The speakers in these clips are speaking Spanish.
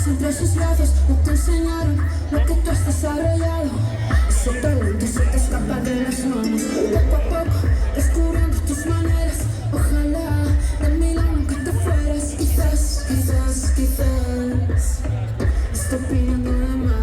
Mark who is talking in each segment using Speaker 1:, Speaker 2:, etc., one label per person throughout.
Speaker 1: entre sus brazos, no te enseñaron lo que tú has desarrollado. Ese talento se te escapa de las manos, poco a poco descubriendo tus maneras. Ojalá de mi lado nunca te fueras. Quizás estoy pidiendo de más.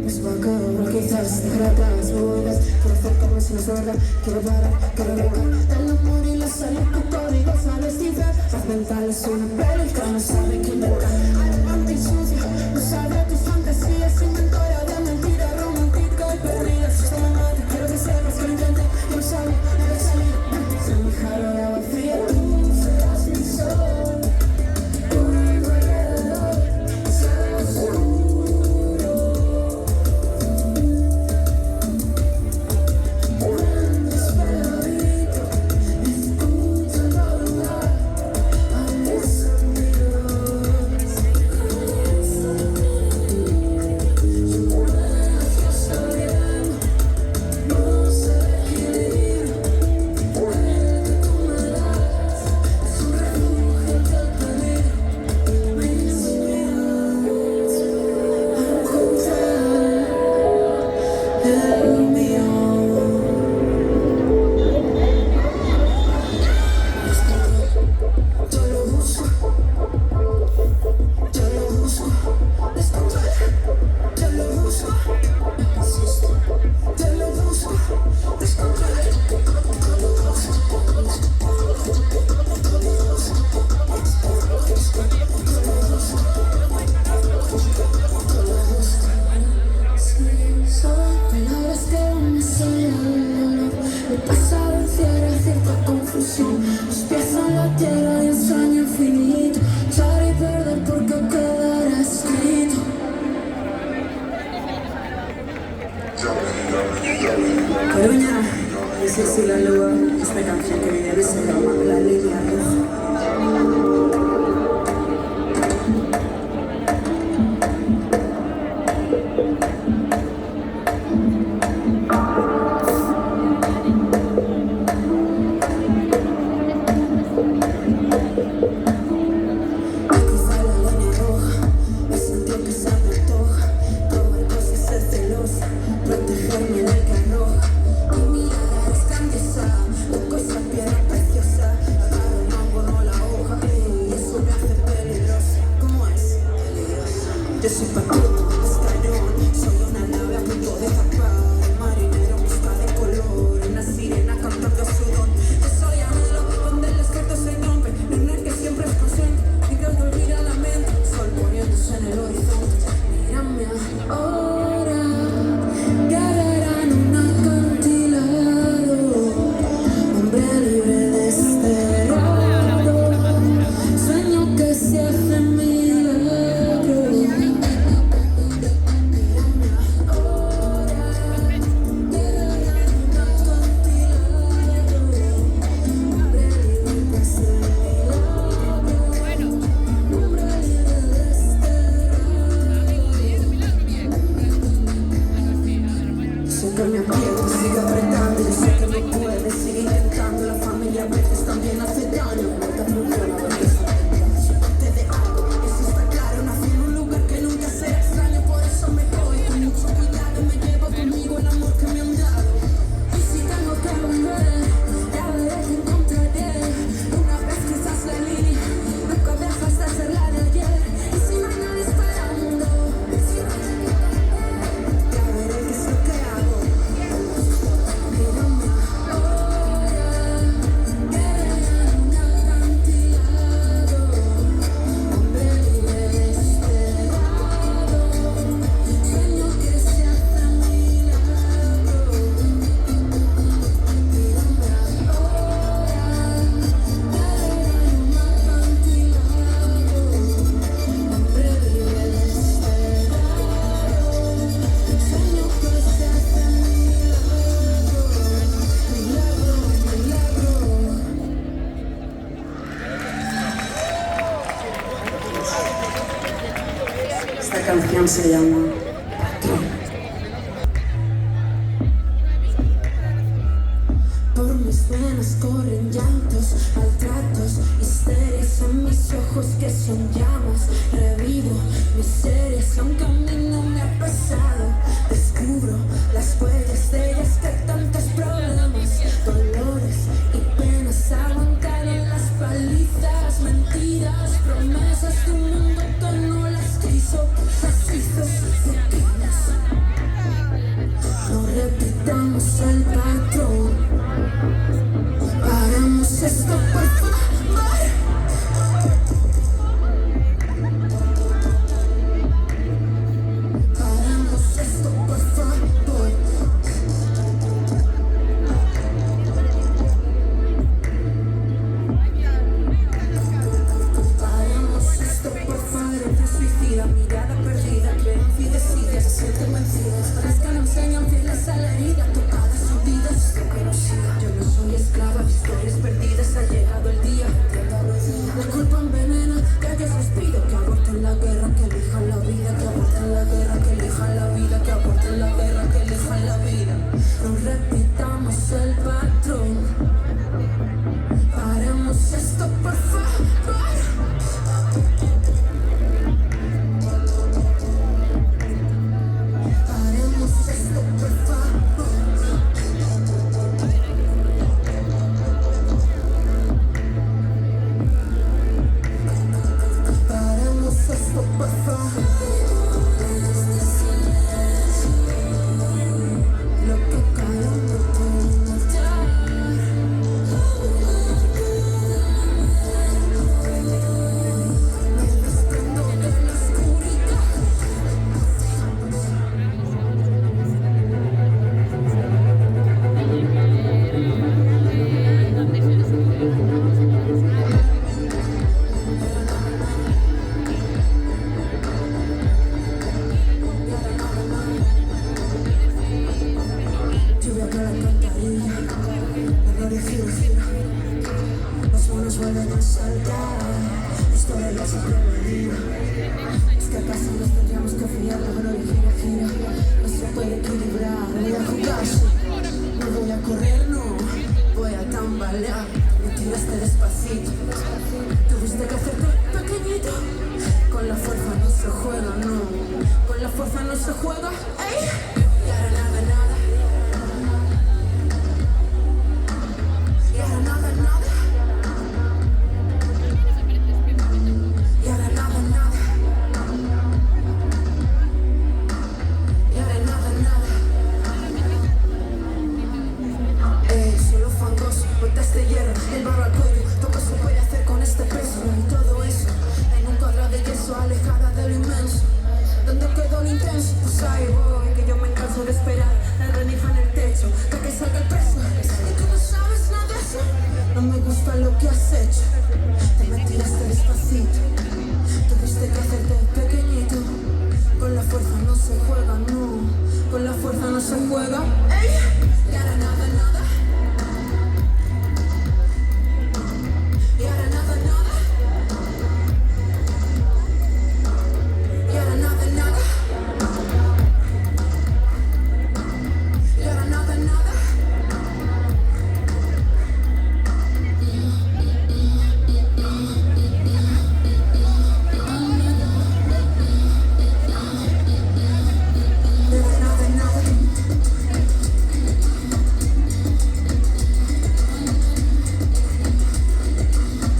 Speaker 1: Es macabro, quizás te gratas, me vuelvas. Quiero acercarme si no es verdad. Quiero parar, quiero regar del amor y la salud. Tu código sale descifrar. Las mentales una película, no sabe quién me cae. Adelante y sucia, no sabe tus fantasías. Inventora de mentira romántica y perdida. Si esto me mata, quiero que sepas que lo intenté. Yo no sabía, no había salido. Soy mi jarro de agua fría. Tú serás mi sol. Por algo alrededor, será oscuro.
Speaker 2: Coruña, es Cecilia Lugo, esta canción que viene se llama La Línea Roja.
Speaker 1: Yo soy patrón, escalón, soy una nave a punto de zarpar. Un marinero en busca de color, una sirena cantando su don. Yo soy anhelo, donde el esqueleto se rompe. Luna que siempre es consciente, libre que olvida la mente. Sol poniéndose en el horizonte. Mírame ahora, guerrera en un acantilado. Hombre libre de este lado, sueño que se hace milagro. Sé que me aprieto, sigue apretando. Yo sé que no puede, sigue intentando. La familia a veces también hace daño. No te funciona porque es parte de algo. Eso está claro. Nací en un lugar que nunca será extraño. Por eso me voy con mucho cuidado. Me llevo conmigo el amor que me han dado. Y si tengo que volver, ya veré que encontraré. Una vez cruzas la línea, nunca dejas de ser la de ayer. Y si no hay nadie esperando, ya veré qué es lo que hago. Mírame ahora, guerrera en un acantilado. Hombre libre de este lado, sueño que se hace milagro. Mírame ahora, guerrera en un acantilado. Hombre libre de este lado, sueño que se hace milagro, milagro, milagro.
Speaker 2: Esta canción se llama Patrón.
Speaker 1: Por mis venas corren llantos, maltratos, histerias en mis ojos que son llamas. Revivo No repitamos el patrón. Paremos esto, por favor. Paremos esto, por favor. Paremos esto, por favor. Lo que cae no puede marchar. Me desprendo de la oscuridad. Lluvia que la alcantarilla, error y giro, giro. Los monos vuelven a saltar. Historia ya se prevenía. Es que acaso nos tendríamos que fiar. La gloria gira, gira. No se puede equilibrar. Voy a jugarse. No voy a correr, no. Voy a tambalear. Me tiraste despacito. Tuviste que hacerte pequeñito. Con la fuerza no se juega, no. Con la fuerza no se juega. ¡Ey! Y ahora nada, nada. Y ahora nada, nada. Y ahora nada, nada. Y ahora nada, nada. Solo fangoso, botas de hierro, el barro al cuello. Poco se puede hacer con este peso. Y todo eso en un cuadrado de yeso, alejada de lo inmenso. ¿Dónde quedó lo intenso? Pues ahí voy, que yo me canso de esperar. La renija en el techo, hasta que salga el preso. Y tú no sabes nada de eso. No me gusta lo que has hecho. Te me tiraste despacito. Tuviste que hacerte pequeñito. Con la fuerza no se juega, no. Con la fuerza no se juega. ¡Ey! Y ahora nada, nada. Y ahora nada, nada. Y ahora nada, nada. Y ahora nada, nada. Y ahora nada, nada. Y ahora nada, nada.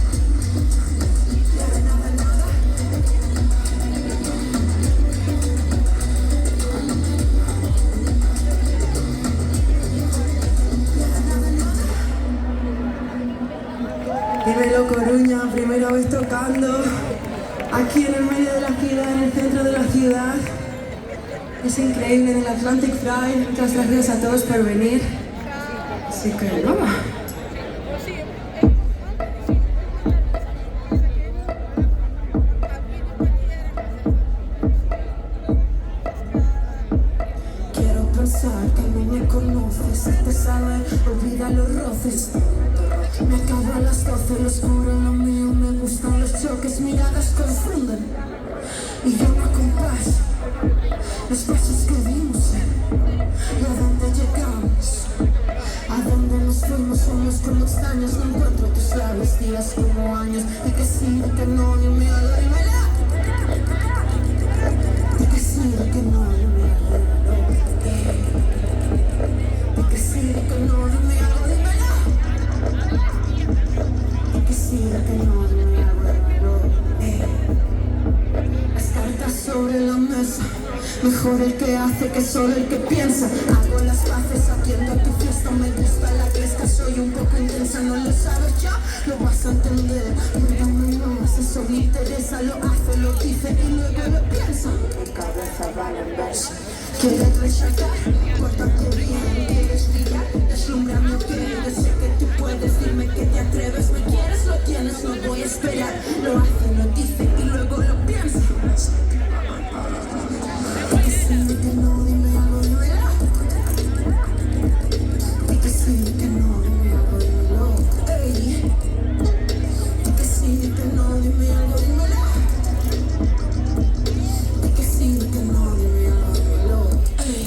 Speaker 1: Dímelo, Coruña, primera vez tocando aquí en el medio de la ciudad, en el centro de la ciudad. Es increíble, en el Atlantic Fry. Muchas gracias a todos por venir. Así que vamos. Quiero pensar que no me conoces, te sabe, olvida los roces. Me acabo a las 12, lo oscuro, lo mío, me gustan los choques, miradas confunden. Y yo no compás los pasos que dimos y a dónde llegamos, a dónde nos fuimos, somos como extraños, no encuentro tus labios, días como años, y que sí, y que no, dime algo, dímelo. Y que sí, y que no, dime algo, y que sí, y que no, dime algo, dímelo. Y que sí, y que no, dime algo, las cartas sobre la mesa. Mejor el que hace que solo el que piensa. Hago las paces haciendo tu fiesta. Me gusta la fiesta, soy un poco intensa. No lo sabes ya, lo vas a entender. Mírame más, eso me interesa. Lo hace, lo dice y luego lo piensa. Mi cabeza va en verso. Quieres resaltar, pórtate bien. Quieres brillar, deslumbrame bien. Yo sé que tú puedes, dime que te atreves. Me quieres, lo tienes, no voy a esperar. Lo hace, lo dice y luego lo piensa. Y que sí, y que no, dime algo, dímelo. Y que sí, y que no, dime algo, dímelo. Ey. Y que sí, y que no, dime algo, dímelo. Y que sí, y que no, dime algo, dímelo. Ey.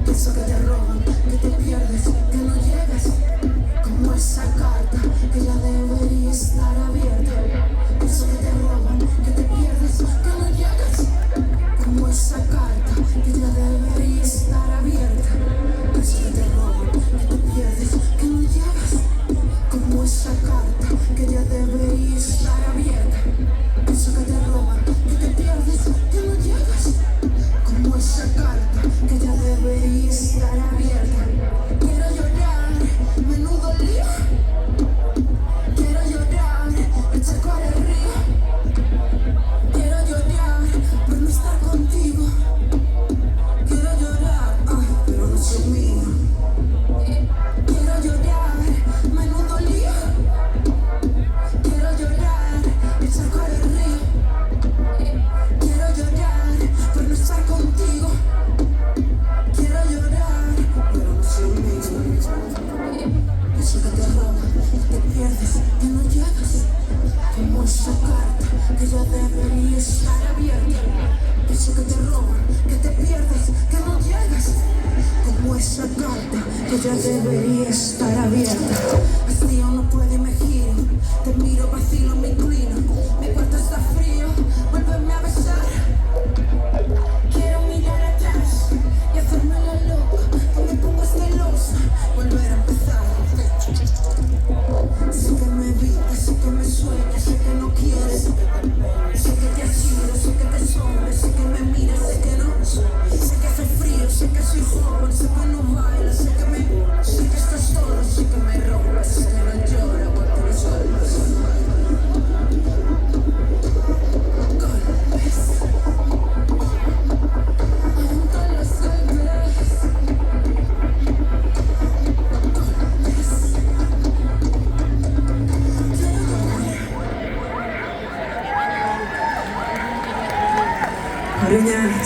Speaker 1: Pienso que te roban, que te pierdes, que no llegas, como esa carta que ya debería estar abierta. Pienso que te roban, que te pierdes, que no llegas, como esa carta que ya debería estar abierta. Pienso que te roban, que te pierdes, que no llegas, como esa carta que ya debería estar abierta. Pienso que te roban, que te pierdes, que no llegas, como esa carta que ya debería estar abierta. Quiero llorar, menudo lío. Quiero llorar, echar por el río. Quiero llorar por no estar contigo. Quiero llorar, ay, pero no soy mío. Quiero llorar, menudo lío. Quiero llorar, echar por el río. Quiero llorar por no estar contigo. Quiero llorar, pero no soy mío. Pienso que te roban, que te pierdes, que no llegas, como esa carta que ya debería estar abierta. Pienso que te roban, que te pierdes, que no llegas, como esa carta que ya debería estar abierta.